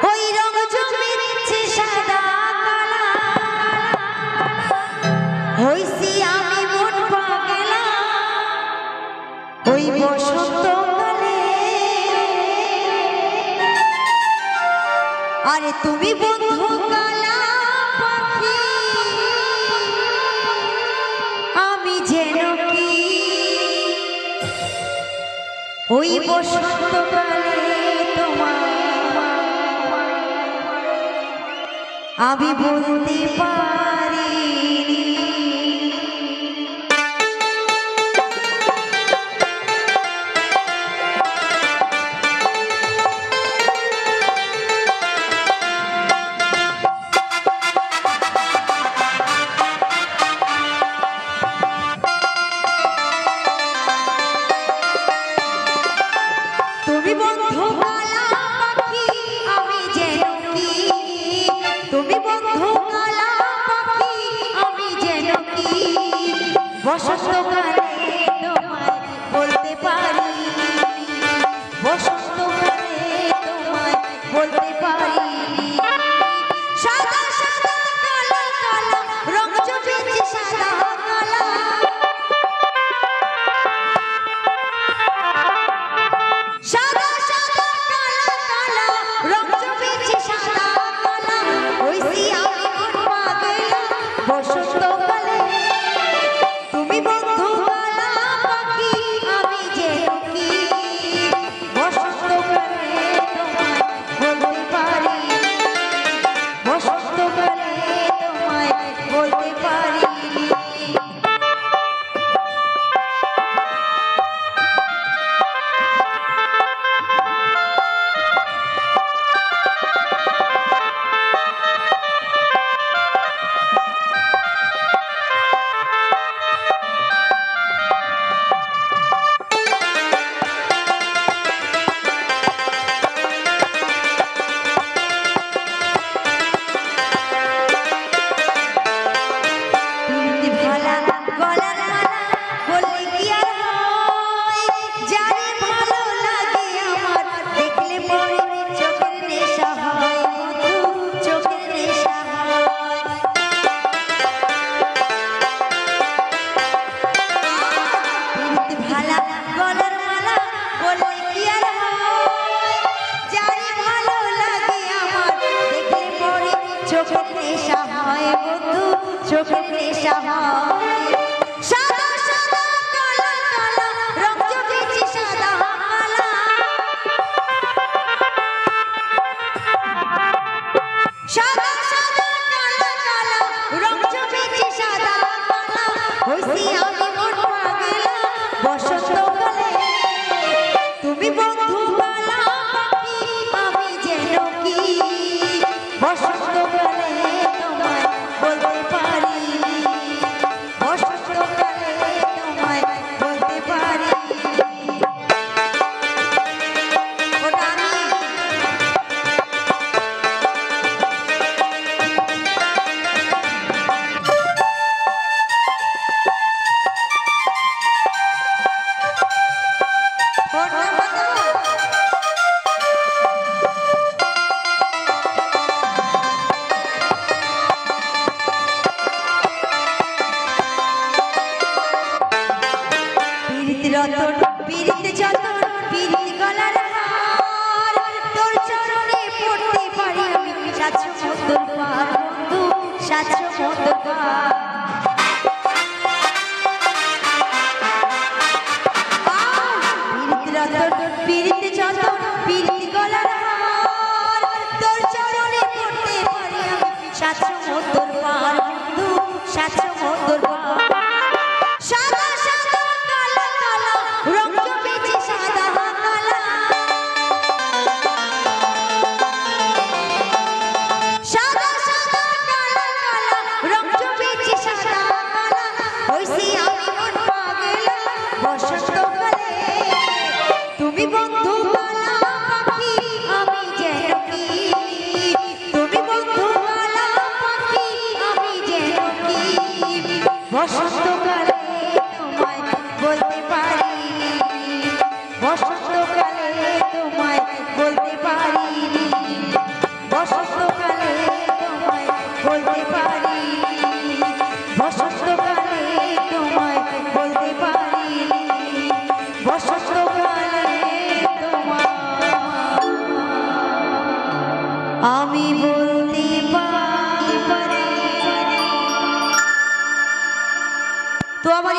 ওই রং জমেছে সাদা কালা হইছি আমি মন পাগলা ওই বসন্তকালে আরে তুমি বন্ধু কালা পাখি আমি যেন কি ওই বসন্তকালে তোমার আমি বলতে পারি তুমি বন্ধু কালা পাখি আমি যেন কি তুমি বন্ধু কালা পাখি আমি যেন কি বসন্তকালে তোমায় বলতে পারি বসন্তকালে তোমায় বলতে পারি সাদা সাদা কালা কালা রং জমেছে সাদা কালা সাদা সাদা কালা কালা রং জমেছে সাদা কালা হইছি আমি মন পাগলা বসন্তকালে তুমি বন্ধু কালা পাখি আমি যেন কি বসন্তকালে তোমায় বলতে পারি বসন্তকালে তোমায় বলতে পারি চোখের নেশা হয় বন্ধু চোখের নেশা হয় সাদা সাদা কালা কালা রং জমেছে সাদা কালা সাদা সাদা কালা কালা রং জমেছে সাদা কালা হইছি আমি মন পাগলা বসন্তকালে তুমি বন্ধু কালা পাখি আমি যেন কি বসন্তকালে তোমায় বলতে পারি বসন্তকালে তোমায় বলতে পারি ওটা আমি ফোন নাম্বার দেবো রতন পীড়িত যতন পীড়িত গলার হার তোর চরণে পড়তে পারি আমি সাতশো মন্তর পার বন্ধু সাতশো মন্তর পার পীড়িত রতন পীড়িত যতন পীড়িত গলার হার তোর চরণে পড়তে পারি আমি সাতশো মন্তর পার বন্ধু সাতশো মন্তর পার সাদা সাদা কালা কালা রং জমেছে সাদা কালা সাদা সাদা কালা কালা রং জমেছে সাদা কালা হইছি আমি মন পাগলা বসন্তকালে তুমি বন্ধু কালা পাখি আমি যেন কি তুমি বন্ধু কালা পাখি আমি যেন কি বসন্তকালে তোমায় বলতে পারি বসন্তকালে তোমায় বলতে পারি বলতে পারি, বসন্তকালে তোমায় বলতে পারি, বসন্তকালে তোমায় আমি